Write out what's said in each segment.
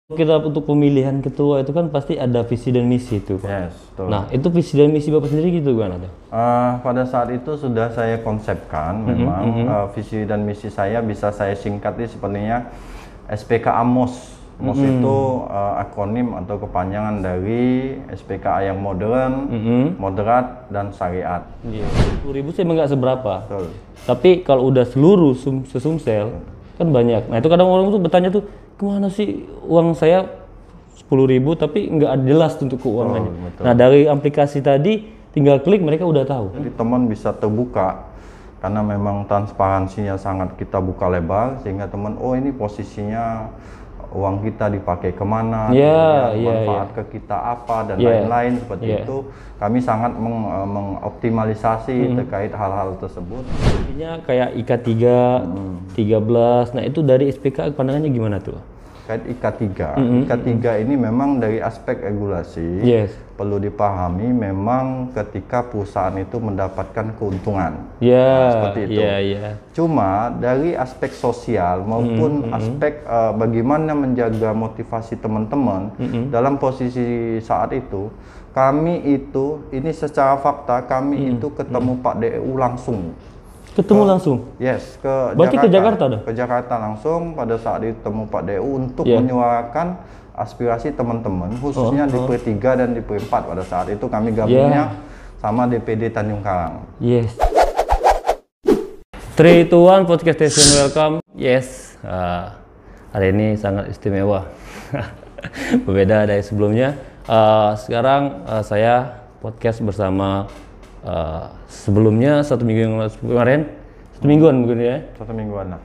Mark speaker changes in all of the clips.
Speaker 1: Kita untuk pemilihan ketua itu kan pasti ada visi dan misi itu, Pak.
Speaker 2: Yes, betul.
Speaker 1: Nah, itu visi dan misi Bapak sendiri gitu kan ada?
Speaker 2: Pada saat itu sudah saya konsepkan, memang visi dan misi saya bisa saya singkati sepertinya SPKA MOS. MOS itu akronim atau kepanjangan dari SPKA yang modern, moderat, dan syariat.
Speaker 1: 10.000 sih emang nggak seberapa.
Speaker 2: Betul.
Speaker 1: Tapi kalau udah seluruh sesumsel kan banyak. Nah itu kadang orang tuh bertanya tuh, kemana sih uang saya 10.000 tapi nggak ada jelas untuk keuangannya.
Speaker 2: Betul.
Speaker 1: Nah dari aplikasi tadi tinggal klik mereka udah tahu.
Speaker 2: Jadi teman bisa terbuka karena memang transparansinya sangat kita buka lebar sehingga teman, oh ini posisinya uang kita dipakai kemana, manfaat ke kita apa dan lain-lain seperti itu. Kami sangat mengoptimalisasi terkait hal-hal tersebut.
Speaker 1: Intinya kayak IK3, 13, nah itu dari SPK pandangannya gimana tuh?
Speaker 2: Terkait IK3, IK3 ini memang dari aspek regulasi perlu dipahami memang ketika perusahaan itu mendapatkan keuntungan. Seperti itu. Cuma dari aspek sosial maupun aspek bagaimana menjaga motivasi teman-teman dalam posisi saat itu, kami itu, ini secara fakta kami itu ketemu Pak DU langsung.
Speaker 1: Ketemu langsung?
Speaker 2: Yes,
Speaker 1: berarti ke Jakarta dong?
Speaker 2: Ke Jakarta langsung pada saat ditemu Pak DU untuk menyuarakan aspirasi teman-teman, khususnya di P3 dan di P4 pada saat itu kami gabungnya sama DPD Tanjung Karang.
Speaker 1: 3, 2, 1, podcast station welcome. Hari ini sangat istimewa. Berbeda dari sebelumnya. Sekarang saya podcast bersama sebelumnya 1 minggu yang kemarin, 1 mingguan mungkin ya.
Speaker 2: 1 mingguan lah.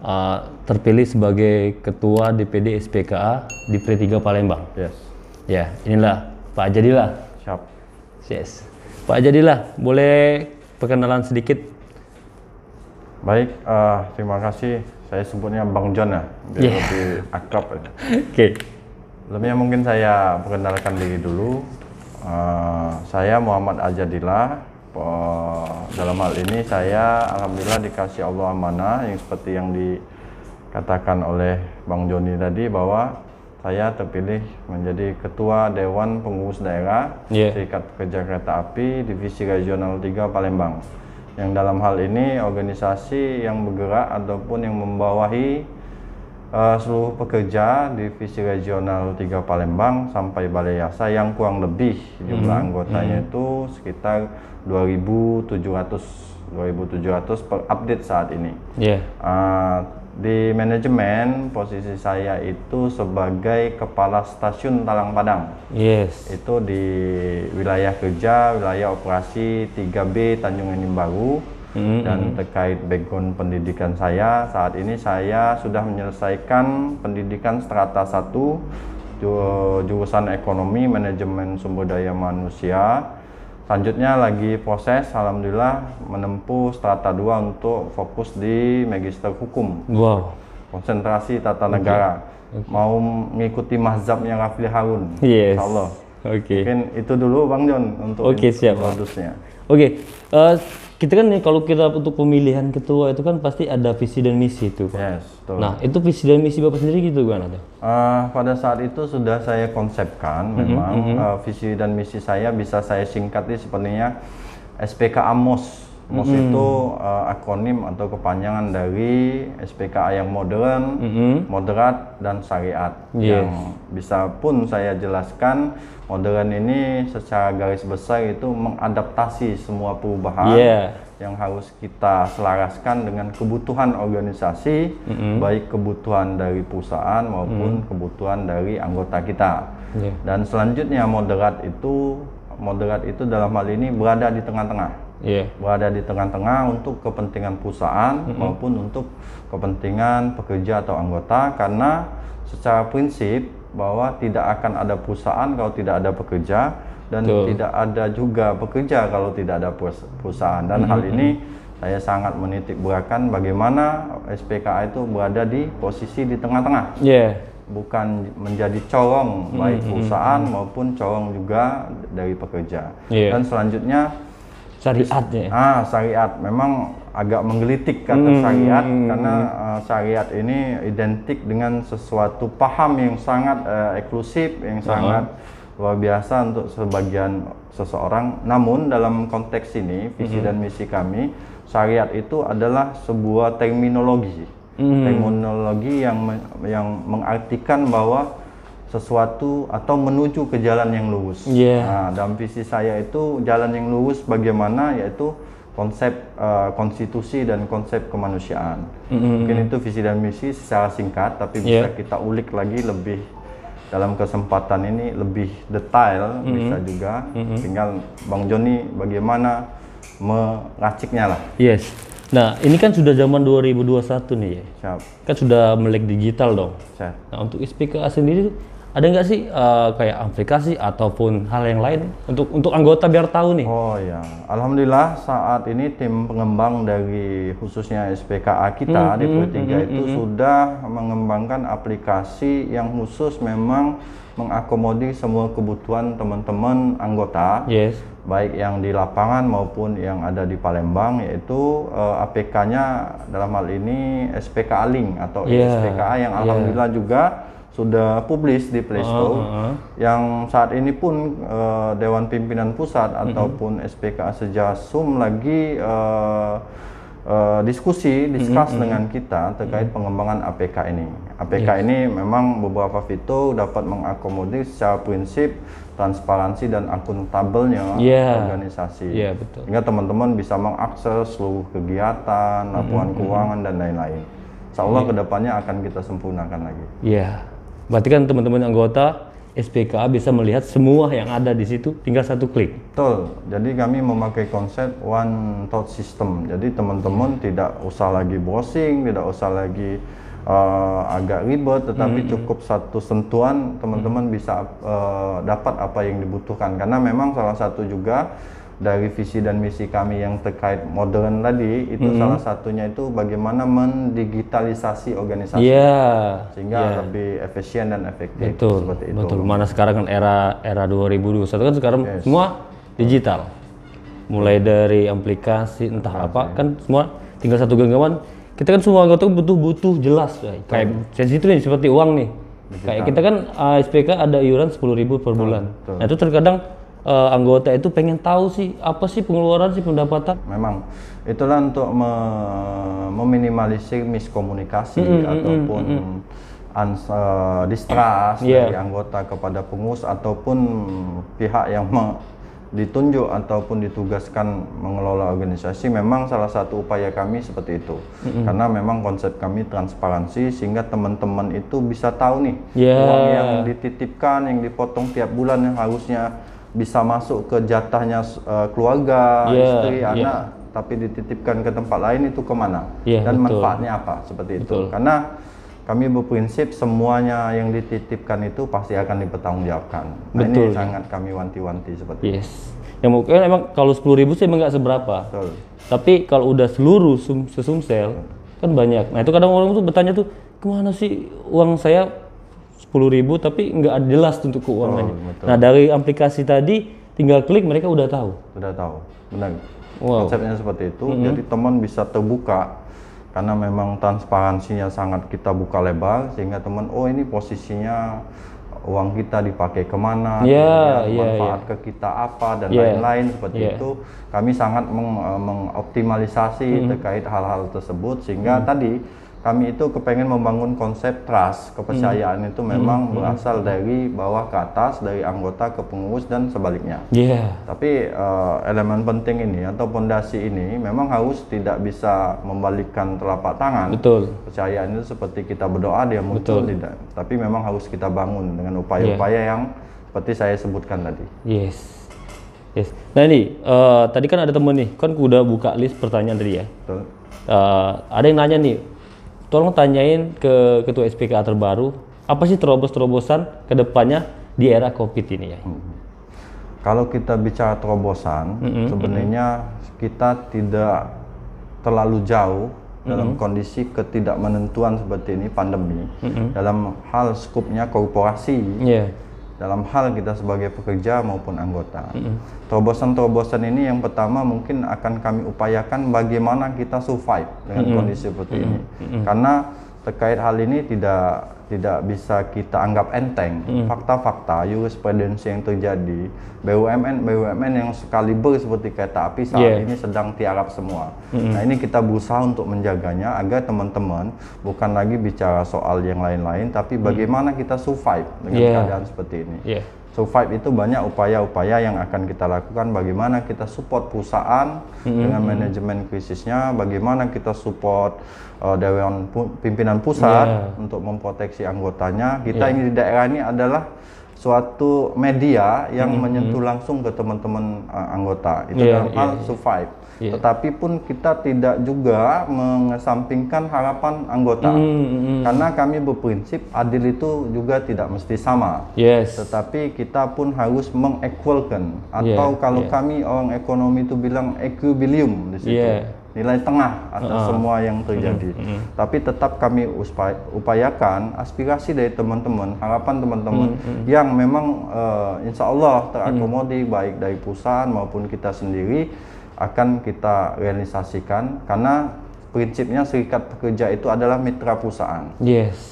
Speaker 1: Terpilih sebagai ketua DPD SPKA di P3 Palembang. Ya, inilah Pak Jadilah.
Speaker 2: Siap.
Speaker 1: Yes. Pak Jadilah, boleh perkenalan sedikit?
Speaker 2: Baik, terima kasih. Saya sebutnya Bang John ya, biar lebih akrab. Sebelumnya mungkin saya perkenalkan diri dulu. Saya Muhammad Ajadillah. Dalam hal ini saya alhamdulillah dikasih Allah amanah yang seperti yang dikatakan oleh Bang Joni tadi, bahwa saya terpilih menjadi Ketua Dewan Pengurus Daerah Serikat Pekerja Kereta Api Divisi Regional 3 Palembang, yang dalam hal ini organisasi yang bergerak ataupun yang membawahi seluruh pekerja Divisi Regional 3 Palembang sampai Balai Yasa, yang kurang lebih jumlah anggotanya itu sekitar 2.700 per update saat ini. Di manajemen posisi saya itu sebagai Kepala Stasiun Talang Padang. Itu di wilayah kerja, wilayah operasi 3B Tanjung Enim Baru. Dan terkait background pendidikan saya, saat ini saya sudah menyelesaikan pendidikan strata 1 jurusan ekonomi manajemen sumber daya manusia. Selanjutnya lagi proses, alhamdulillah menempuh strata 2 untuk fokus di magister hukum. Konsentrasi tata negara. Mau mengikuti mazhabnya Rafli Harun. Insyaallah. Mungkin itu dulu Bang John untuk modusnya.
Speaker 1: Kita kan nih kalau kita untuk pemilihan ketua itu kan pasti ada visi dan misi itu, Pak.
Speaker 2: Betul.
Speaker 1: Nah, itu visi dan misi Bapak sendiri gitu kan ada?
Speaker 2: Pada saat itu sudah saya konsepkan, memang visi dan misi saya bisa saya singkati sepertinya SPKA MOS. MOS itu akronim atau kepanjangan dari SPKA yang modern, moderat, dan syariat. Yang bisa pun saya jelaskan, modern ini secara garis besar itu mengadaptasi semua perubahan yang harus kita selaraskan dengan kebutuhan organisasi, baik kebutuhan dari perusahaan maupun kebutuhan dari anggota kita. Dan selanjutnya moderat itu dalam hal ini berada di tengah-tengah. Berada di tengah-tengah untuk kepentingan perusahaan maupun untuk kepentingan pekerja atau anggota, karena secara prinsip bahwa tidak akan ada perusahaan kalau tidak ada pekerja, dan tidak ada juga pekerja kalau tidak ada perusahaan. Dan hal ini saya sangat menitik beratkan bagaimana SPKA itu berada di posisi di tengah-tengah. Bukan menjadi corong baik perusahaan maupun corong juga dari pekerja. Dan selanjutnya
Speaker 1: Syariatnya.
Speaker 2: Syariat. Memang agak menggelitik kata syariat karena syariat ini identik dengan sesuatu paham yang sangat eksklusif, yang sangat luar biasa untuk sebagian seseorang. Namun dalam konteks ini, visi dan misi kami, syariat itu adalah sebuah terminologi. Terminologi yang mengartikan bahwa sesuatu atau menuju ke jalan yang lurus. Dalam visi saya itu jalan yang lurus bagaimana, yaitu konsep konstitusi dan konsep kemanusiaan. Mungkin itu visi dan misi secara singkat, tapi bisa kita ulik lagi lebih dalam kesempatan ini lebih detail, bisa juga. Tinggal Bang Joni bagaimana meraciknya lah.
Speaker 1: Nah, ini kan sudah zaman 2021 nih ya.
Speaker 2: Siap.
Speaker 1: Kan sudah melek digital dong.
Speaker 2: Siap.
Speaker 1: Nah, untuk SPKA sendiri ada nggak sih kayak aplikasi ataupun hal yang lain untuk anggota biar tahu nih?
Speaker 2: Oh ya, alhamdulillah saat ini tim pengembang dari khususnya SPKA kita di Pro 3 itu sudah mengembangkan aplikasi yang khusus memang mengakomodir semua kebutuhan teman-teman anggota. Baik yang di lapangan maupun yang ada di Palembang, yaitu APK-nya dalam hal ini SPKA Link atau SPKA yang alhamdulillah juga sudah publis di Play Store. Yang saat ini pun Dewan Pimpinan Pusat ataupun SPKA Sejasum lagi diskus dengan kita terkait pengembangan APK ini. APK ini memang beberapa fitur dapat mengakomodir secara prinsip transparansi dan akuntabelnya organisasi.
Speaker 1: Betul.
Speaker 2: Sehingga teman-teman bisa mengakses seluruh kegiatan, laporan keuangan dan lain-lain. Insya Allah kedepannya akan kita sempurnakan lagi.
Speaker 1: Berarti kan teman-teman anggota SPKA bisa melihat semua yang ada di situ tinggal satu klik.
Speaker 2: Betul. Jadi kami memakai konsep one touch system. Jadi teman-teman tidak usah lagi browsing, tidak usah lagi agak ribet, tetapi cukup satu sentuhan teman-teman bisa dapat apa yang dibutuhkan. Karena memang salah satu juga dari visi dan misi kami yang terkait modern tadi itu salah satunya itu bagaimana mendigitalisasi organisasi sehingga lebih efisien dan efektif. Seperti itu.
Speaker 1: Mana sekarang kan era 2021 kan sekarang semua digital. Mulai dari aplikasi entah apa kan semua tinggal satu genggaman. Kita kan semua anggota butuh jelas kayak sensitif nih seperti uang nih. Kayak kita kan SPK ada iuran 10.000 per bulan. Nah, itu terkadang anggota itu pengen tahu sih apa sih pengeluaran sih pendapatan.
Speaker 2: Memang itulah untuk meminimalisir miskomunikasi ataupun distrust dari anggota kepada pengurus ataupun pihak yang ditunjuk ataupun ditugaskan mengelola organisasi. Memang salah satu upaya kami seperti itu. Karena memang konsep kami transparansi sehingga teman-teman itu bisa tahu nih uang yang dititipkan, yang dipotong tiap bulan yang harusnya bisa masuk ke jatahnya keluarga, istri, anak, tapi dititipkan ke tempat lain itu kemana dan manfaatnya apa, seperti itu. Karena kami berprinsip semuanya yang dititipkan itu pasti akan dipertanggungjawabkan. Nah, ini sangat kami wanti-wanti seperti itu.
Speaker 1: Ya mungkin emang kalau 10.000 sih emang nggak seberapa. Tapi kalau udah seluruh sesumsel kan banyak. Nah itu kadang orang tuh bertanya tuh kemana sih uang saya 10.000 tapi nggak jelas untuk keuangannya. Nah dari aplikasi tadi tinggal klik mereka udah tahu.
Speaker 2: Udah tahu, benar. Konsepnya seperti itu. Jadi teman bisa terbuka karena memang transparansinya sangat kita buka lebar sehingga teman ini posisinya uang kita dipakai kemana, manfaat ke kita apa dan lain-lain seperti itu. Kami sangat mengoptimalisasi terkait hal-hal tersebut sehingga tadi kami itu kepengen membangun konsep trust, kepercayaan itu memang berasal dari bawah ke atas, dari anggota ke pengurus dan sebaliknya. Tapi elemen penting ini atau pondasi ini memang harus tidak bisa membalikkan telapak tangan. Kepercayaan itu seperti kita berdoa dia muncul tidak, tapi memang harus kita bangun dengan upaya-upaya yang seperti saya sebutkan tadi.
Speaker 1: Nah ini tadi kan ada temen nih, kan udah buka list pertanyaan tadi ya. Ada yang nanya nih, tolong tanyain ke ketua SPKA terbaru, apa sih terobosan ke depannya di era COVID ini ya?
Speaker 2: Kalau kita bicara terobosan, sebenarnya kita tidak terlalu jauh dalam kondisi ketidakmenentuan seperti ini, pandemi. Dalam hal skupnya korporasi, dalam hal kita sebagai pekerja maupun anggota. Terobosan-terobosan ini yang pertama mungkin akan kami upayakan bagaimana kita survive dengan kondisi seperti ini. Karena terkait hal ini tidak bisa kita anggap enteng. Fakta-fakta jurisprudensi yang terjadi, BUMN yang sekaliber seperti kereta api saat ini sedang tiarap semua. Nah, ini kita berusaha untuk menjaganya agar teman-teman bukan lagi bicara soal yang lain-lain, tapi bagaimana kita survive dengan keadaan seperti ini. Survive itu banyak upaya-upaya yang akan kita lakukan, bagaimana kita support perusahaan dengan manajemen krisisnya, bagaimana kita support Dewan Pimpinan Pusat untuk memproteksi anggotanya. Kita ini di daerah ini adalah suatu media yang menyentuh langsung ke teman-teman anggota. Itu dalam hal survive. Tetapi pun kita tidak juga mengesampingkan harapan anggota. Karena kami berprinsip adil itu juga tidak mesti sama. Tetapi kita pun harus mengequalkan, atau kalau kami orang ekonomi itu bilang equilibrium di situ. Nilai tengah atas semua yang terjadi. Tapi tetap kami upayakan aspirasi dari teman-teman, harapan teman-teman yang memang insya Allah terakomodir baik dari perusahaan maupun kita sendiri akan kita realisasikan, karena prinsipnya serikat pekerja itu adalah mitra perusahaan.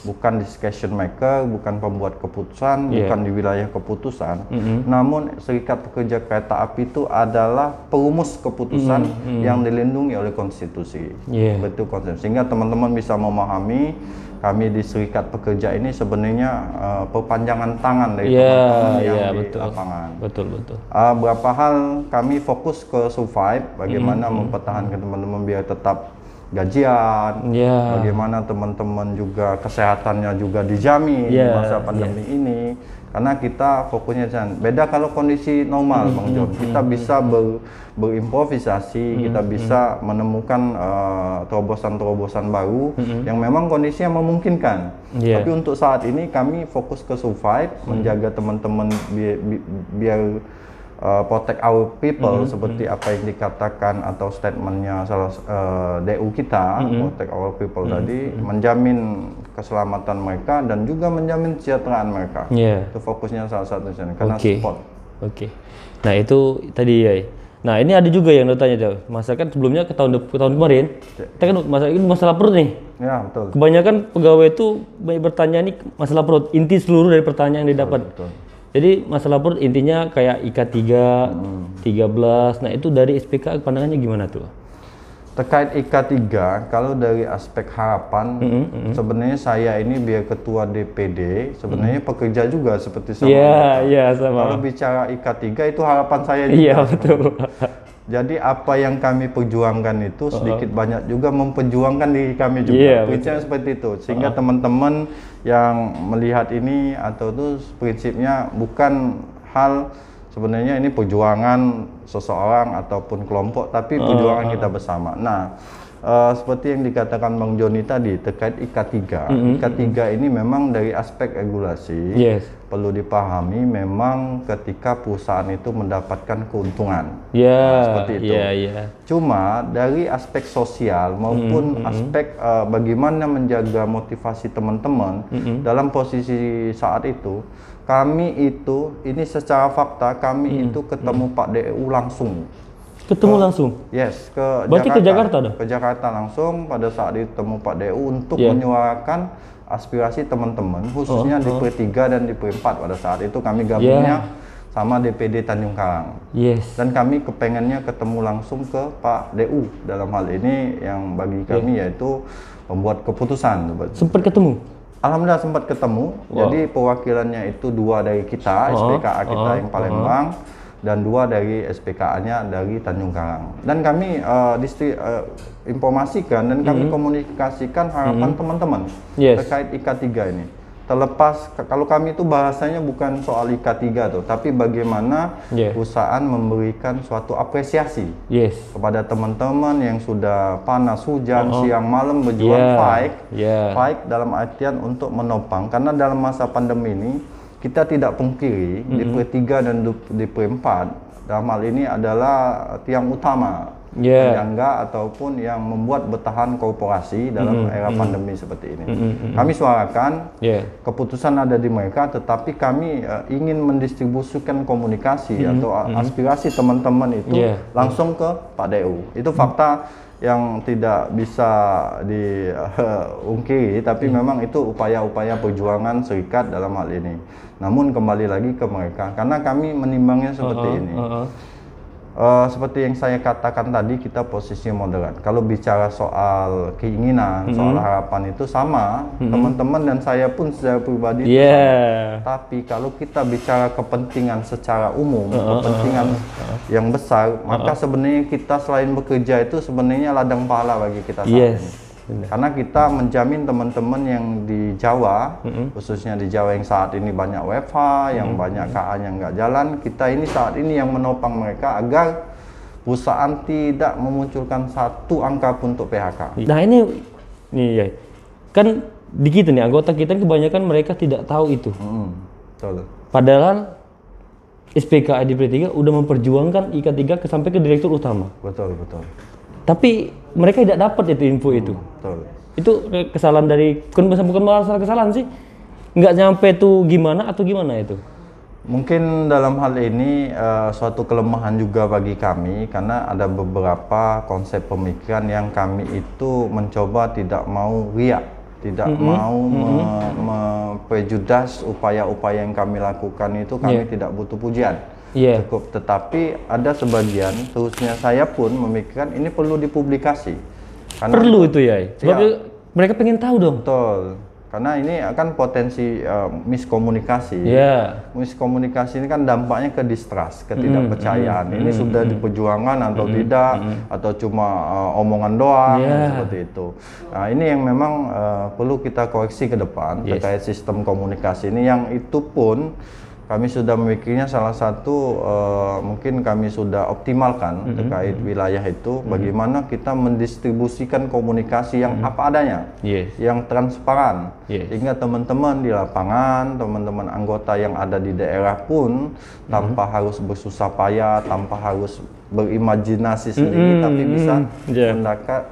Speaker 2: Bukan discussion maker, bukan pembuat keputusan, bukan di wilayah keputusan. Namun serikat pekerja kereta api itu adalah perumus keputusan yang dilindungi oleh konstitusi. Betul konstitusi. Sehingga teman-teman bisa memahami kami di serikat pekerja ini sebenarnya perpanjangan tangan dari teman-teman yang di lapangan. Beberapa hal kami fokus ke survive, bagaimana mempertahankan teman-teman biar tetap gajian, bagaimana teman-teman juga kesehatannya juga dijamin di masa pandemi ini. Karena kita fokusnya beda kalau kondisi normal, Bang John. Kita bisa berimprovisasi, kita bisa menemukan terobosan-terobosan baru yang memang kondisinya memungkinkan. Tapi untuk saat ini kami fokus ke survive, menjaga teman-teman biar protect our people, seperti apa yang dikatakan atau statementnya salah DU kita, protect our people tadi, menjamin keselamatan mereka dan juga menjamin kesejahteraan mereka. Itu fokusnya salah satunya karena support.
Speaker 1: Nah itu tadi ya. Nah ini ada juga yang tanya tuh, masa kan sebelumnya ke tahun kemarin, kita kan masalah perut nih.
Speaker 2: Betul.
Speaker 1: Kebanyakan pegawai itu bertanya nih masalah perut, inti seluruh dari pertanyaan yang didapat. Jadi masalah perut intinya kayak IK3, 13, nah itu dari SPK pandangannya gimana tuh?
Speaker 2: Terkait IK3, kalau dari aspek harapan, sebenarnya saya ini biar ketua DPD, sebenarnya pekerja juga seperti sama.
Speaker 1: Sama.
Speaker 2: Kalau bicara IK3 itu harapan saya juga.
Speaker 1: Betul.
Speaker 2: Jadi apa yang kami perjuangkan itu sedikit banyak juga memperjuangkan diri kami juga. Prinsipnya seperti itu. Sehingga teman-teman yang melihat ini atau itu prinsipnya bukan hal sebenarnya ini perjuangan seseorang ataupun kelompok, tapi perjuangan kita bersama. Nah, seperti yang dikatakan Bang Joni tadi terkait IK3. IK3 ini memang dari aspek regulasi perlu dipahami, memang ketika perusahaan itu mendapatkan keuntungan. Seperti itu. Cuma dari aspek sosial maupun aspek bagaimana menjaga motivasi teman-teman dalam posisi saat itu, kami itu ini secara fakta kami itu ketemu Pak DU langsung.
Speaker 1: Ketemu langsung?
Speaker 2: Yes,
Speaker 1: Berarti ke Jakarta dong?
Speaker 2: Ke Jakarta langsung pada saat ditemu Pak DU untuk menyuarakan aspirasi teman-teman, khususnya di Per3 dan di Per4. Pada saat itu kami gabungnya sama DPD Tanjung Karang. Dan kami kepengennya ketemu langsung ke Pak DU dalam hal ini yang bagi kami yaitu membuat keputusan.
Speaker 1: Sempat ketemu?
Speaker 2: Alhamdulillah sempat ketemu. Jadi perwakilannya itu 2 dari kita, SPKA kita yang Palembang, dan 2 dari SPKA-nya dari Tanjung Karang. Dan kami informasikan dan kami komunikasikan harapan teman-teman terkait IK3 ini. Terlepas kalau kami itu bahasanya bukan soal IK3 tuh, tapi bagaimana perusahaan memberikan suatu apresiasi kepada teman-teman yang sudah panas hujan siang malam berjuang fight dalam artian untuk menopang, karena dalam masa pandemi ini kita tidak pungkiri di Per3 dan di Per4 dalam hal ini adalah tiang utama penyangga ataupun yang membuat bertahan korporasi dalam era pandemi seperti ini. Kami suarakan keputusan ada di mereka, tetapi kami ingin mendistribusikan komunikasi atau aspirasi teman-teman itu langsung ke Pak DU. Itu fakta yang tidak bisa diungkiri, tapi memang itu upaya-upaya perjuangan serikat dalam hal ini. Namun kembali lagi ke mereka, karena kami menimbangnya seperti ini. Seperti yang saya katakan tadi, kita posisi moderat. Kalau bicara soal keinginan, soal harapan itu sama, teman-teman dan saya pun secara pribadi itu sama. Tapi kalau kita bicara kepentingan secara umum, kepentingan yang besar, maka sebenarnya kita selain bekerja itu sebenarnya ladang pahala bagi kita saat ini. Karena kita menjamin teman-teman yang di Jawa, khususnya di Jawa yang saat ini banyak WFH, yang banyak KA yang nggak jalan, kita ini saat ini yang menopang mereka agar perusahaan tidak memunculkan satu angka pun untuk PHK.
Speaker 1: Nah ini ya, kan di kita nih, anggota kita kebanyakan mereka tidak tahu itu.
Speaker 2: Betul.
Speaker 1: Padahal SPKA di P3 udah memperjuangkan IK3 sampai ke direktur utama.
Speaker 2: Betul, betul.
Speaker 1: Tapi mereka tidak dapat itu info itu.
Speaker 2: Betul.
Speaker 1: Itu kesalahan dari, bukan masalah kesalahan sih, nggak nyampe tuh gimana atau gimana itu?
Speaker 2: Mungkin dalam hal ini suatu kelemahan juga bagi kami, karena ada beberapa konsep pemikiran yang kami itu mencoba tidak mau riak, tidak mau memprejudas upaya-upaya yang kami lakukan itu. Kami tidak butuh pujian. Cukup, tetapi ada sebagian, terusnya saya pun memikirkan ini perlu dipublikasi. Karena
Speaker 1: perlu itu ya, sebab mereka pengen tahu dong.
Speaker 2: Betul, karena ini akan potensi miskomunikasi. Miskomunikasi ini kan dampaknya ke distrust, ketidakpercayaan. Ini sudah diperjuangkan atau tidak, atau cuma omongan doang, seperti itu. Nah ini yang memang perlu kita koreksi ke depan terkait sistem komunikasi ini, yang itu pun kami sudah memikirnya salah satu mungkin kami sudah optimalkan terkait wilayah itu, bagaimana kita mendistribusikan komunikasi yang apa adanya, yang transparan, sehingga teman-teman di lapangan, teman-teman anggota yang ada di daerah pun tanpa harus bersusah payah, tanpa harus berimajinasi sendiri, tapi bisa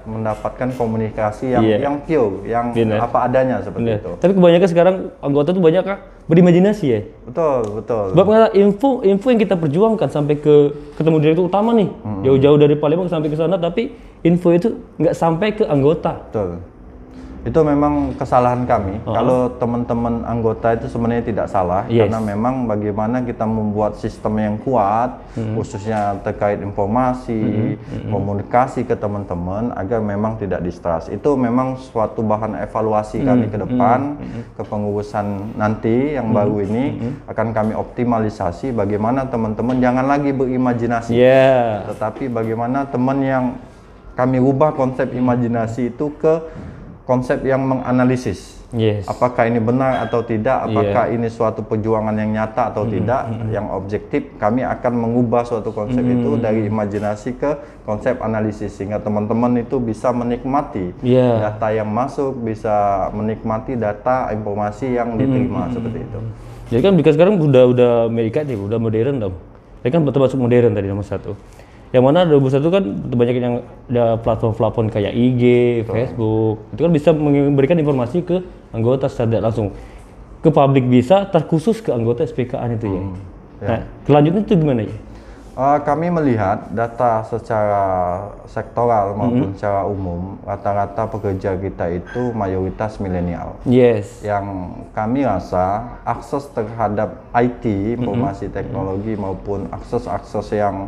Speaker 2: mendapatkan komunikasi yang pure, yang apa adanya seperti itu.
Speaker 1: Tapi kebanyakan sekarang anggota tuh banyak berimajinasi ya.
Speaker 2: Betul.
Speaker 1: Sebab info yang kita perjuangkan sampai ketemu direktur utama nih, jauh-jauh dari Palembang sampai ke sana, tapi info itu nggak sampai ke anggota.
Speaker 2: Betul. Itu memang kesalahan kami. Kalau teman-teman anggota itu sebenarnya tidak salah, karena memang bagaimana kita membuat sistem yang kuat, khususnya terkait informasi, komunikasi ke teman-teman agar memang tidak distrust. Itu memang suatu bahan evaluasi kami ke depan, kepengurusan nanti yang baru ini akan kami optimalisasi bagaimana teman-teman jangan lagi berimajinasi, tetapi bagaimana teman yang kami ubah konsep imajinasi itu ke konsep yang menganalisis, apakah ini benar atau tidak, apakah ini suatu perjuangan yang nyata atau tidak, yang objektif. Kami akan mengubah suatu konsep itu dari imajinasi ke konsep analisis, sehingga teman-teman itu bisa menikmati data yang masuk, bisa menikmati data informasi yang diterima seperti itu.
Speaker 1: Jadi kan sekarang udah Amerika nih, udah modern dong. Ini kan termasuk modern tadi nomor satu. Yang mana 21 kan banyak yang ada platform-platform kayak IG, Facebook, itu kan bisa memberikan informasi ke anggota secara langsung. Ke publik bisa, terkhusus ke anggota SPKA itu ya. Nah, kelanjutan itu gimana ya?
Speaker 2: Kami melihat data secara sektoral maupun secara umum, rata-rata pekerja kita itu mayoritas milenial. Yang kami rasa akses terhadap IT, informasi teknologi maupun akses-akses yang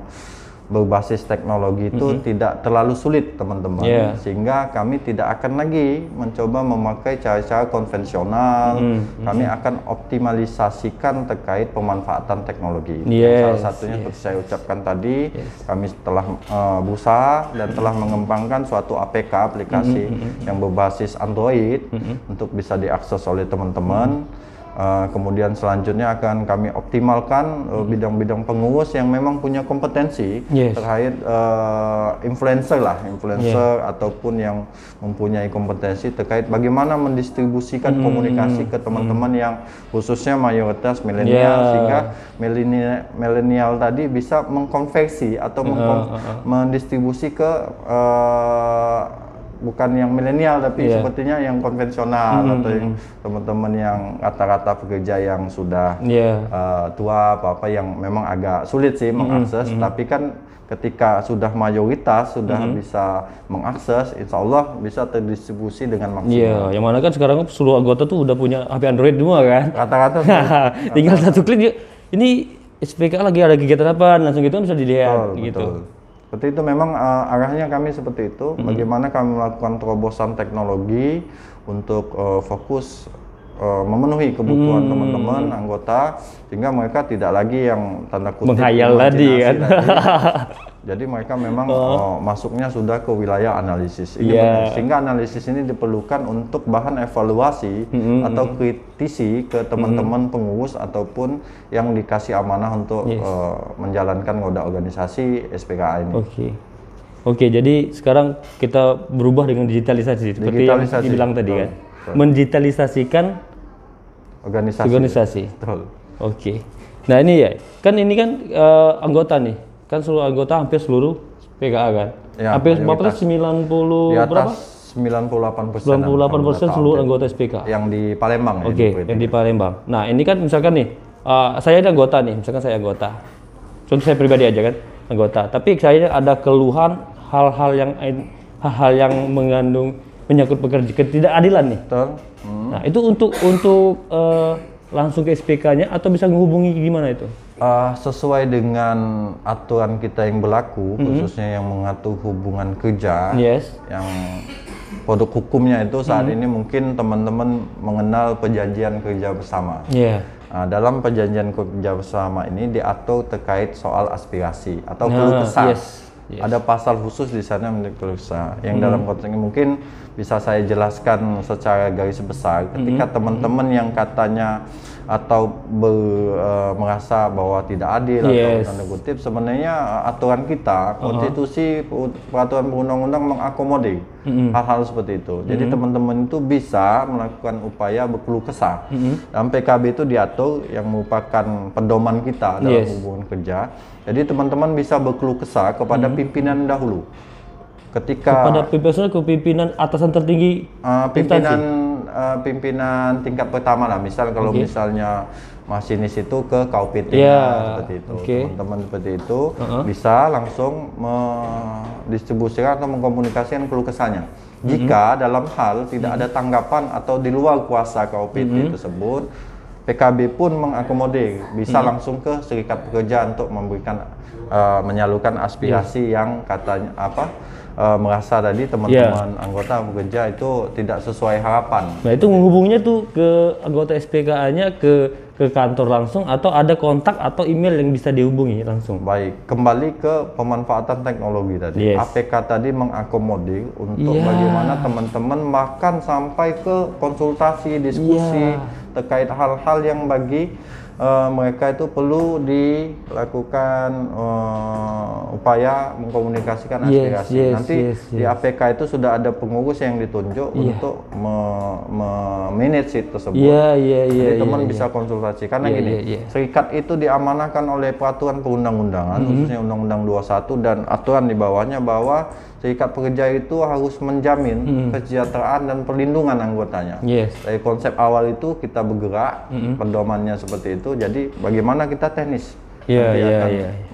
Speaker 2: berbasis teknologi itu tidak terlalu sulit teman-teman, sehingga kami tidak akan lagi mencoba memakai cara-cara konvensional. Kami akan optimalisasikan terkait pemanfaatan teknologi. Salah satunya seperti saya ucapkan tadi, kami telah berusaha dan telah mengembangkan suatu aplikasi yang berbasis Android untuk bisa diakses oleh teman-teman. Kemudian selanjutnya akan kami optimalkan bidang-bidang pengurus yang memang punya kompetensi terkait influencer ataupun yang mempunyai kompetensi terkait bagaimana mendistribusikan komunikasi ke teman-teman yang khususnya mayoritas milenial, sehingga milenial tadi bisa mengkonversi atau mendistribusi ke bukan yang milenial tapi sepertinya yang konvensional atau yang teman-teman yang rata-rata pekerja yang sudah tua apa yang memang agak sulit sih mengakses, tapi kan ketika sudah mayoritas sudah bisa mengakses, insya Allah bisa terdistribusi dengan maksimal.
Speaker 1: Yang mana kan sekarang seluruh anggota tuh udah punya HP Android semua kan?
Speaker 2: Rata-rata
Speaker 1: tinggal satu klik, ini SPK lagi ada kegiatan apa, langsung gitu kan bisa dilihat gitu.
Speaker 2: Seperti itu memang arahnya kami seperti itu. Bagaimana kami melakukan terobosan teknologi untuk fokus memenuhi kebutuhan teman-teman anggota, sehingga mereka tidak lagi yang tanda kutip
Speaker 1: menghayal tadi kan.
Speaker 2: Jadi mereka memang masuknya sudah ke wilayah analisis. Sehingga analisis ini diperlukan untuk bahan evaluasi atau kritisi ke teman-teman pengurus ataupun yang dikasih amanah untuk menjalankan roda organisasi SPKA ini.
Speaker 1: Oke, jadi sekarang kita berubah dengan digitalisasi seperti yang dibilang tadi kan. Mendigitalisasikan organisasi. Oke. Nah ini kan anggota nih. Kan seluruh anggota hampir seluruh PKA kan. Hampir berapa? 90 berapa? 98% seluruh anggota SPK.
Speaker 2: Yang di Palembang.
Speaker 1: Yang di Palembang. Nah, ini kan misalkan nih, saya ada anggota nih, misalkan saya anggota. Contoh saya pribadi aja kan, anggota. Tapi saya ada keluhan hal-hal yang mengandung menyangkut pekerja ketidakadilan nih. Nah, itu untuk langsung ke SPK-nya atau bisa menghubungi gimana itu?
Speaker 2: Sesuai dengan aturan kita yang berlaku, khususnya yang mengatur hubungan kerja, yang produk hukumnya itu saat ini mungkin teman-teman mengenal perjanjian kerja bersama. Dalam perjanjian kerja bersama ini diatur terkait soal aspirasi atau keluh kesah. Ada pasal khusus di sana mengenai keluh kesah. Yang dalam konteks ini mungkin bisa saya jelaskan secara garis besar. Ketika teman-teman yang katanya atau merasa bahwa tidak adil atau tanda kutip, sebenarnya aturan kita, konstitusi, peraturan perundang-undang mengakomodir hal-hal seperti itu. Jadi teman-teman itu bisa melakukan upaya berkeluh kesah. Dalam PKB itu diatur yang merupakan pedoman kita dalam hubungan kerja. Jadi teman-teman bisa berkeluh kesah kepada pimpinan dahulu. Kepada
Speaker 1: pimpinan atasan tertinggi,
Speaker 2: pimpinan tingkat pertama lah. Misal kalau misalnya masinis itu ke KUPT-nya seperti itu. Teman-teman seperti itu bisa langsung mendistribusikan atau mengkomunikasikan keluh kesahnya. Jika dalam hal tidak ada tanggapan atau di luar kuasa KUPT tersebut, PKB pun mengakomodir, bisa langsung ke serikat pekerja untuk memberikan menyalurkan aspirasi yang katanya merasa tadi teman-teman anggota pekerja itu tidak sesuai harapan.
Speaker 1: Nah itu menghubungnya tuh ke anggota SPKA-nya ke kantor langsung atau ada kontak atau email yang bisa dihubungi langsung?
Speaker 2: Baik, kembali ke pemanfaatan teknologi tadi. APK tadi mengakomodir untuk bagaimana teman-teman bahkan sampai ke konsultasi, diskusi terkait hal-hal yang bagi mereka itu perlu dilakukan upaya mengkomunikasikan aspirasi. Nanti di APK itu sudah ada pengurus yang ditunjuk untuk memanage tersebut. Jadi teman bisa konsultasi. Karena gini, serikat itu diamanahkan oleh peraturan perundang-undangan, khususnya Undang-Undang 21 dan aturan di bawahnya bahwa serikat pekerja itu harus menjamin kesejahteraan dan perlindungan anggotanya. Dari konsep awal itu kita bergerak, pedomannya seperti itu. Jadi bagaimana kita teknis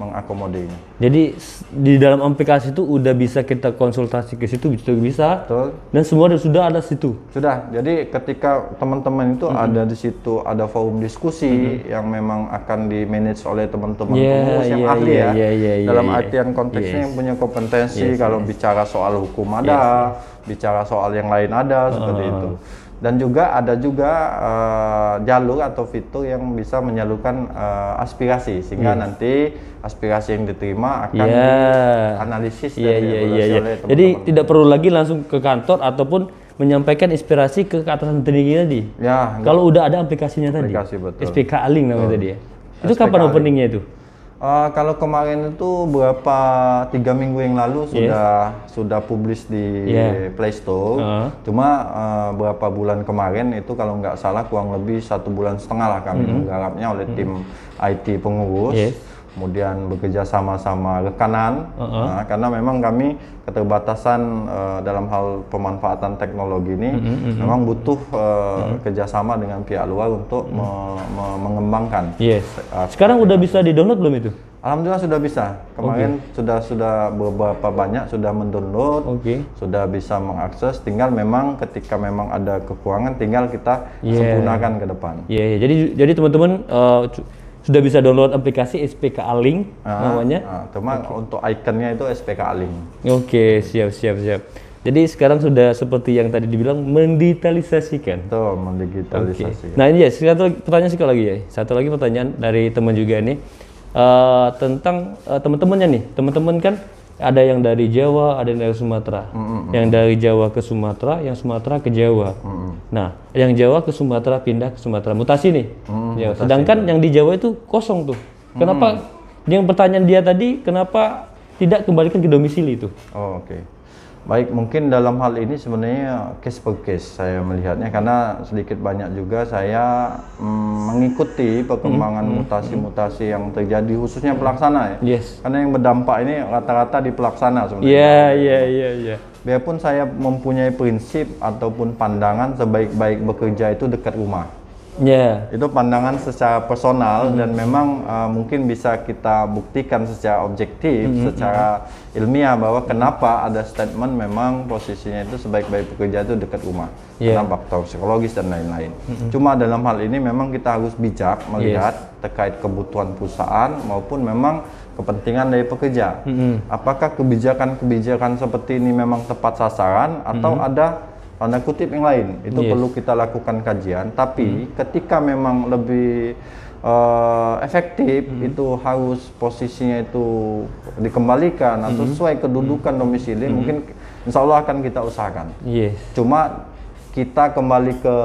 Speaker 2: mengakomodasinya.
Speaker 1: Jadi di dalam aplikasi itu udah bisa kita konsultasi ke situ bisa.
Speaker 2: Betul.
Speaker 1: Dan semua sudah ada situ.
Speaker 2: Sudah. Jadi ketika teman-teman itu ada di situ, ada forum diskusi yang memang akan di manage oleh teman-teman pengurus yang ahli dalam artian konteksnya yang punya kompetensi. Kalau bicara soal hukum ada, bicara soal yang lain ada, seperti itu. Dan juga ada jalur atau fitur yang bisa menyalurkan aspirasi sehingga nanti aspirasi yang diterima akan dianalisis dan dievaluasi oleh teman-teman.
Speaker 1: Jadi tidak perlu lagi langsung ke kantor ataupun menyampaikan inspirasi ke atasan tinggi tadi.
Speaker 2: Ya.
Speaker 1: Kalau udah ada aplikasinya tadi.
Speaker 2: Aplikasi, betul.
Speaker 1: SPK Aling namanya tadi ya. Itu
Speaker 2: SPK
Speaker 1: kapan
Speaker 2: Aling.
Speaker 1: openingnya itu?
Speaker 2: Kalau kemarin itu 3 minggu yang lalu sudah publish di Play Store. Cuma beberapa bulan kemarin itu kalau nggak salah kurang lebih 1,5 bulan lah kami menggarapnya oleh tim IT pengurus. Kemudian bekerja sama rekanan, karena memang kami keterbatasan dalam hal pemanfaatan teknologi ini, memang butuh kerjasama dengan pihak luar untuk mengembangkan.
Speaker 1: Sekarang udah bisa di-download belum itu?
Speaker 2: Alhamdulillah sudah bisa. Kemarin sudah beberapa banyak sudah mendownload, sudah bisa mengakses. Tinggal memang ketika memang ada kekurangan, tinggal kita sempurnakan ke depan.
Speaker 1: Jadi teman-teman sudah bisa download aplikasi SPK Aling namanya.
Speaker 2: Cuma untuk ikonnya itu SPK Aling.
Speaker 1: Siap. Jadi sekarang sudah seperti yang tadi dibilang mendigitalisasikan.
Speaker 2: Betul, mendigitalisasikan.
Speaker 1: Nah ini ya, pertanyaan sekali lagi ya. Satu lagi pertanyaan dari teman juga nih tentang teman-temannya nih. Teman-teman kan ada yang dari Jawa, ada yang dari Sumatera. Yang dari Jawa ke Sumatera, yang Sumatera ke Jawa. Nah, yang Jawa ke Sumatera pindah ke Sumatera, mutasi nih. Mutasi. Sedangkan yang di Jawa itu kosong tuh. Kenapa? Yang pertanyaan dia tadi, kenapa tidak kembalikan ke domisili itu?
Speaker 2: Baik, mungkin dalam hal ini sebenarnya case per case saya melihatnya, karena sedikit banyak juga saya mengikuti perkembangan mutasi-mutasi yang terjadi khususnya pelaksana ya. Karena yang berdampak ini rata-rata di pelaksana sebenarnya.
Speaker 1: Iya.
Speaker 2: Biarpun saya mempunyai prinsip ataupun pandangan sebaik-baik bekerja itu dekat rumah. Itu pandangan secara personal dan memang mungkin bisa kita buktikan secara objektif, secara ilmiah bahwa kenapa ada statement memang posisinya itu sebaik-baik bekerja itu dekat rumah. Karena faktor psikologis dan lain-lain. Cuma dalam hal ini memang kita harus bijak melihat terkait kebutuhan perusahaan maupun memang kepentingan dari pekerja. Apakah kebijakan-kebijakan seperti ini memang tepat sasaran atau ada tanda kutip yang lain? Itu perlu kita lakukan kajian. Tapi ketika memang lebih efektif, itu harus posisinya itu dikembalikan atau sesuai kedudukan domisili, mungkin insya Allah akan kita usahakan. Cuma kita kembali ke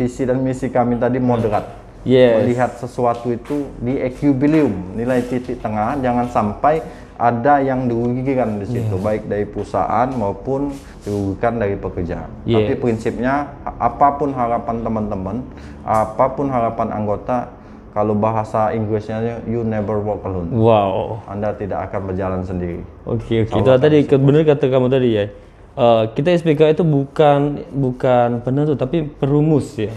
Speaker 2: visi dan misi kami tadi, moderat. Melihat sesuatu itu di equilibrium, nilai titik tengah, jangan sampai ada yang dirugikan di situ, baik dari perusahaan maupun dirugikan dari pekerja. Tapi prinsipnya apapun harapan teman-teman, apapun harapan anggota, kalau bahasa Inggrisnya you never walk alone. Anda tidak akan berjalan sendiri.
Speaker 1: Itu tadi benar kata kamu tadi ya. Kita SPK itu bukan penentu tapi perumus ya.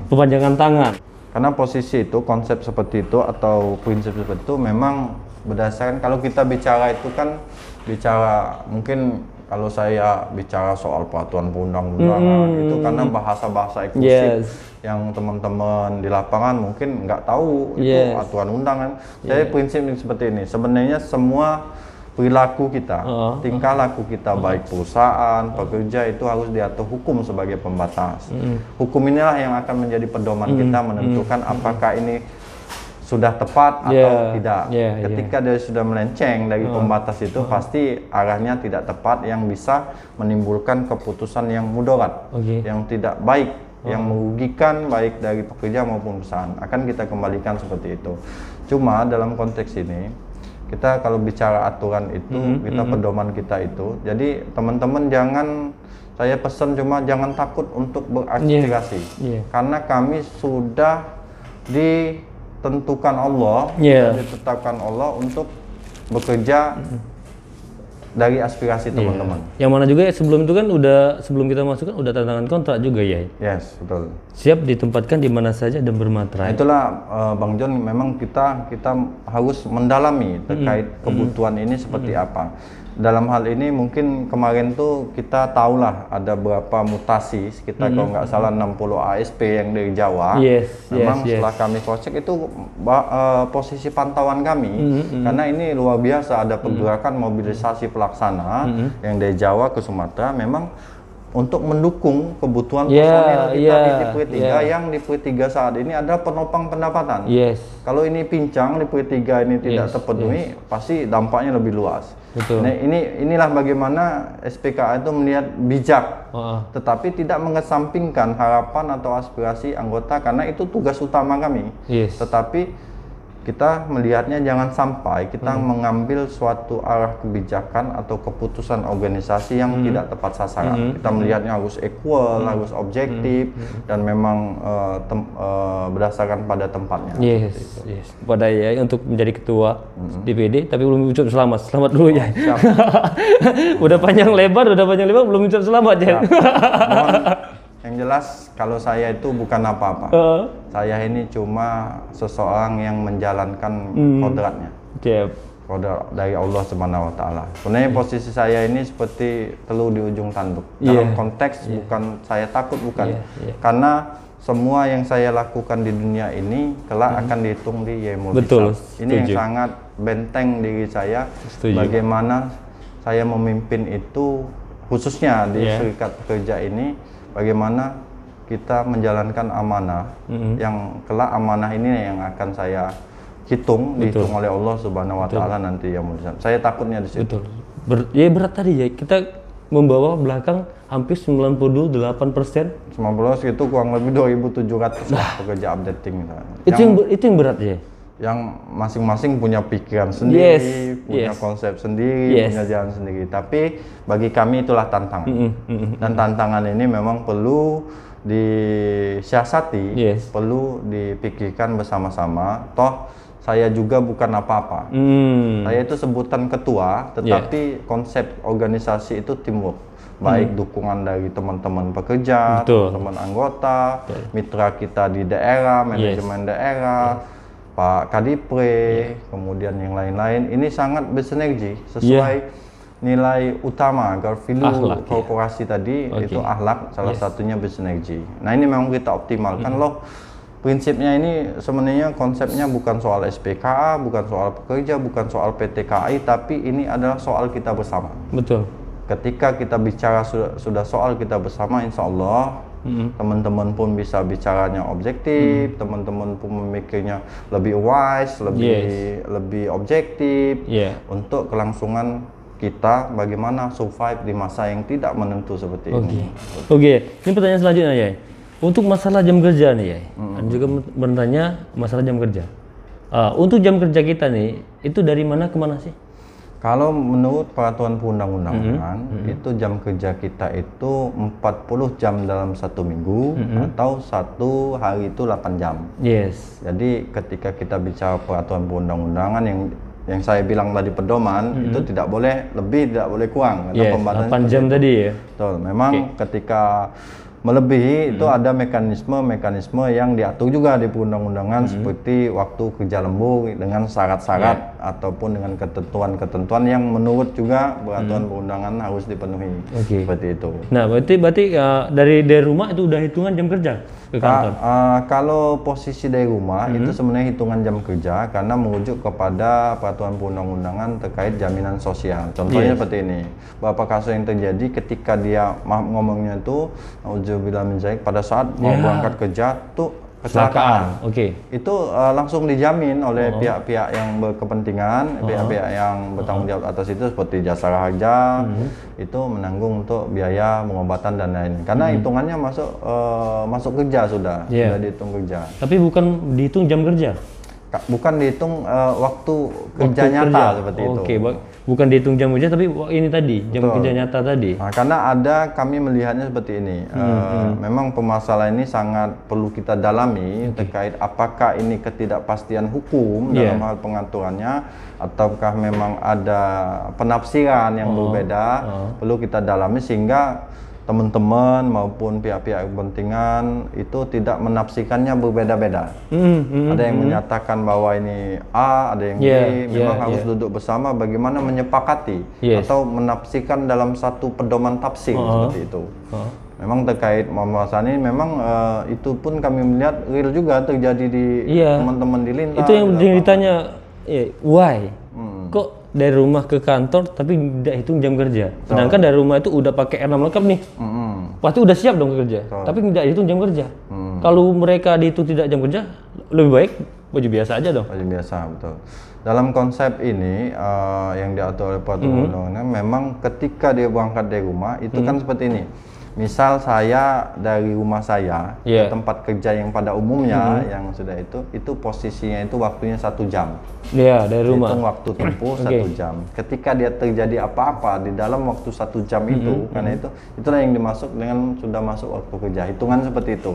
Speaker 1: Perpanjangan tangan.
Speaker 2: Karena posisi itu, konsep seperti itu atau prinsip seperti itu memang berdasarkan, kalau kita bicara itu kan bicara, mungkin kalau saya bicara soal peraturan perundang-undangan itu karena bahasa-bahasa eksklusif yang teman-teman di lapangan mungkin nggak tahu itu aturan undangan. Jadi prinsip seperti ini, sebenarnya semua perilaku kita, tingkah laku kita, baik perusahaan, pekerja, itu harus diatur hukum sebagai pembatas. Hukum inilah yang akan menjadi pedoman kita menentukan apakah ini sudah tepat atau tidak. Ketika dia sudah melenceng dari pembatas itu, pasti arahnya tidak tepat, yang bisa menimbulkan keputusan yang mudarat, yang tidak baik, yang merugikan baik dari pekerja maupun perusahaan. Akan kita kembalikan seperti itu. Cuma dalam konteks ini, kita kalau bicara aturan itu, kita pedoman kita itu. Jadi teman-teman jangan, saya pesan cuma jangan takut untuk beraspirasi. Karena kami sudah ditentukan Allah, ditetapkan Allah untuk bekerja dari aspirasi teman-teman.
Speaker 1: Yang mana juga sebelum itu kan sebelum kita masuk kan udah tanda tangan kontrak juga ya.
Speaker 2: Betul.
Speaker 1: Siap ditempatkan di mana saja dan bermaterai.
Speaker 2: Itulah Bang John, memang kita harus mendalami terkait kebutuhan ini seperti apa. Dalam hal ini mungkin kemarin tuh kita tahulah ada berapa mutasi, sekitar kalau nggak salah 60 ASP yang dari Jawa. Memang setelah kami cross check itu posisi pantauan kami, karena ini luar biasa, ada pergerakan mobilisasi pelaksana yang dari Jawa ke Sumatera, memang untuk mendukung kebutuhan personil kita di Dipri 3 yang Dipri 3 saat ini adalah penopang pendapatan. Kalau ini pincang, Dipri 3 ini tidak terpenuhi, pasti dampaknya lebih luas.
Speaker 1: Betul.
Speaker 2: Nah, inilah bagaimana SPKA itu melihat bijak, tetapi tidak mengesampingkan harapan atau aspirasi anggota karena itu tugas utama kami.
Speaker 1: Yes.
Speaker 2: Tetapi kita melihatnya jangan sampai kita mengambil suatu arah kebijakan atau keputusan organisasi yang tidak tepat sasaran. Kita melihatnya harus equal, harus objektif, dan memang berdasarkan pada tempatnya.
Speaker 1: Yes. Pada ya untuk menjadi ketua DPD, tapi belum ucap selamat. Selamat dulu ya. Udah panjang lebar belum ucap selamat ya.
Speaker 2: Yang jelas kalau saya itu bukan apa-apa. Saya ini cuma seseorang yang menjalankan kodratnya. Kodrat dari Allah Subhanahu wa taala. Sebenarnya posisi saya ini seperti telur di ujung tanduk. Dalam konteks bukan saya takut, bukan. Karena semua yang saya lakukan di dunia ini kelak akan dihitung di Yaumul Hisab. Ini yang sangat benteng diri saya. Bagaimana saya memimpin itu khususnya di serikat pekerja ini. Bagaimana kita menjalankan amanah yang kelak amanah ini yang akan saya dihitung oleh Allah Subhanahu wa taala nanti yang mulia. Saya takutnya di situ.
Speaker 1: Berat tadi ya. Kita membawa belakang hampir 98%.
Speaker 2: 90 itu kurang lebih 2.700 pekerja updating.
Speaker 1: Itu yang berat ya.
Speaker 2: Yang masing-masing punya pikiran sendiri, punya konsep sendiri, punya jalan sendiri. Tapi bagi kami itulah tantangan. Dan tantangan ini memang perlu disiasati, perlu dipikirkan bersama-sama. Toh saya juga bukan apa-apa. Saya itu sebutan ketua, tetapi konsep organisasi itu teamwork. Baik dukungan dari teman-teman pekerja, teman-teman anggota, mitra kita di daerah, manajemen daerah, Pak Kadipre, kemudian yang lain-lain, ini sangat bersinergi sesuai nilai utama value korporasi tadi itu akhlak, salah satunya bersinergi. Nah ini memang kita optimalkan loh. Prinsipnya ini sebenarnya konsepnya bukan soal SPKA, bukan soal pekerja, bukan soal PT KAI, tapi ini adalah soal kita bersama.
Speaker 1: Betul.
Speaker 2: Ketika kita bicara sudah soal kita bersama, insya Allah teman-teman pun bisa bicaranya objektif, teman-teman pun memikirnya lebih wise, lebih objektif untuk kelangsungan kita bagaimana survive di masa yang tidak menentu seperti ini.
Speaker 1: Ini pertanyaan selanjutnya ya. Untuk masalah jam kerja nih ya, juga bertanya masalah jam kerja. Untuk jam kerja kita nih, itu dari mana ke mana sih?
Speaker 2: Kalau menurut peraturan perundang-undangan, itu jam kerja kita itu 40 jam dalam satu minggu, atau satu hari itu 8 jam. Jadi ketika kita bicara peraturan perundang-undangan yang saya bilang tadi pedoman, itu tidak boleh lebih, tidak boleh kurang.
Speaker 1: 8 jam tadi ya?
Speaker 2: Betul, memang ketika melebihi itu ada mekanisme yang diatur juga di perundang-undangan seperti waktu kerja lembur dengan syarat-syarat ataupun dengan ketentuan-ketentuan yang menurut juga peraturan perundangan harus dipenuhi seperti itu.
Speaker 1: Nah berarti dari rumah itu udah hitungan jam kerja ke kantor?
Speaker 2: Kalau posisi dari rumah itu sebenarnya hitungan jam kerja karena merujuk kepada peraturan perundang-undangan terkait jaminan sosial. Contohnya seperti ini, beberapa kasus yang terjadi ketika dia ngomongnya itu pada saat mau berangkat kerja tuh kecelakaan. Itu langsung dijamin oleh pihak-pihak yang berkepentingan, pihak-pihak yang bertanggung jawab atas itu seperti Jasa Raharja, itu menanggung untuk biaya pengobatan dan lain. Karena hitungannya masuk kerja sudah dihitung kerja.
Speaker 1: Tapi bukan dihitung jam kerja?
Speaker 2: Bukan dihitung waktu kerja nyata seperti itu.
Speaker 1: Bukan dihitung jam kerja, tapi ini tadi jam kerja nyata tadi.
Speaker 2: Nah, karena kami melihatnya seperti ini. Memang permasalahan ini sangat perlu kita dalami terkait apakah ini ketidakpastian hukum dalam hal pengaturannya, ataukah memang ada penafsiran yang berbeda. Perlu kita dalami sehingga teman-teman maupun pihak-pihak kepentingan itu tidak menafsirkannya berbeda-beda. Ada yang menyatakan bahwa ini A, ada yang B. Memang harus duduk bersama bagaimana menyepakati atau menafsirkan dalam satu pedoman tafsir seperti itu. Memang terkait pembahasan ini memang itu pun kami melihat real juga terjadi di teman-teman di lintas.
Speaker 1: Itu yang ditanya why? Kok dari rumah ke kantor tapi tidak hitung jam kerja. Sedangkan dari rumah itu udah pakai R6 lengkap nih. Pasti udah siap dong kerja. Tapi tidak hitung jam kerja. Kalau mereka dihitung tidak jam kerja, lebih baik baju biasa aja dong.
Speaker 2: Baju biasa, betul. Dalam konsep ini yang diatur oleh peraturan undang-undang, memang ketika dia berangkat dari rumah itu kan seperti ini. Misal saya dari rumah saya ke tempat kerja yang pada umumnya yang sudah itu posisinya itu waktunya 1 jam.
Speaker 1: Iya, dari rumah.
Speaker 2: Hitung waktu tempuh 1 jam. Ketika dia terjadi apa-apa di dalam waktu 1 jam itu, karena itulah yang dimasuk dengan sudah masuk waktu kerja. Hitungan seperti itu.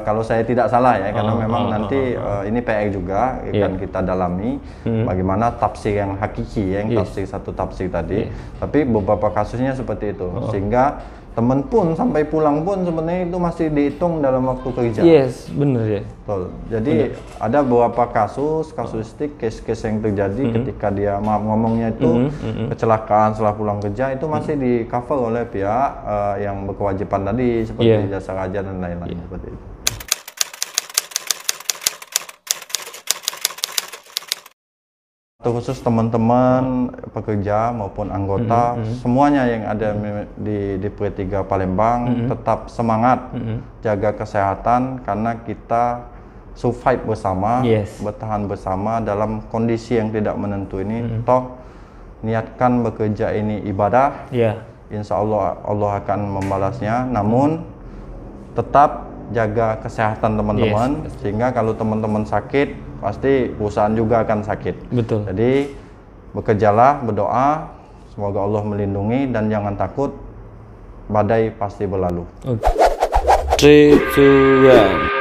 Speaker 2: Kalau saya tidak salah ya, karena memang nanti ini PR juga akan kita dalami bagaimana tafsir yang hakiki, yang tafsir satu tafsir tadi. Tapi beberapa kasusnya seperti itu, sehingga temen pun sampai pulang pun sebenarnya itu masih dihitung dalam waktu kerja.
Speaker 1: Yes, bener ya.
Speaker 2: Betul. Jadi ada beberapa kasuistik, case-case yang terjadi ketika dia ngomongnya itu kecelakaan setelah pulang kerja itu masih di cover oleh pihak yang berkewajiban tadi seperti jasa raja dan lain-lain seperti itu. Khusus teman-teman pekerja maupun anggota semuanya yang ada di P3 Palembang tetap semangat, jaga kesehatan karena kita survive bersama, bertahan bersama dalam kondisi yang tidak menentu ini. Toh niatkan bekerja ini ibadah, insya Allah Allah akan membalasnya. Namun tetap jaga kesehatan teman-teman, sehingga kalau teman-teman sakit pasti perusahaan juga akan sakit.
Speaker 1: Betul.
Speaker 2: Jadi bekerjalah, berdoa, semoga Allah melindungi dan jangan takut, badai pasti berlalu.
Speaker 1: 3, 2, 1.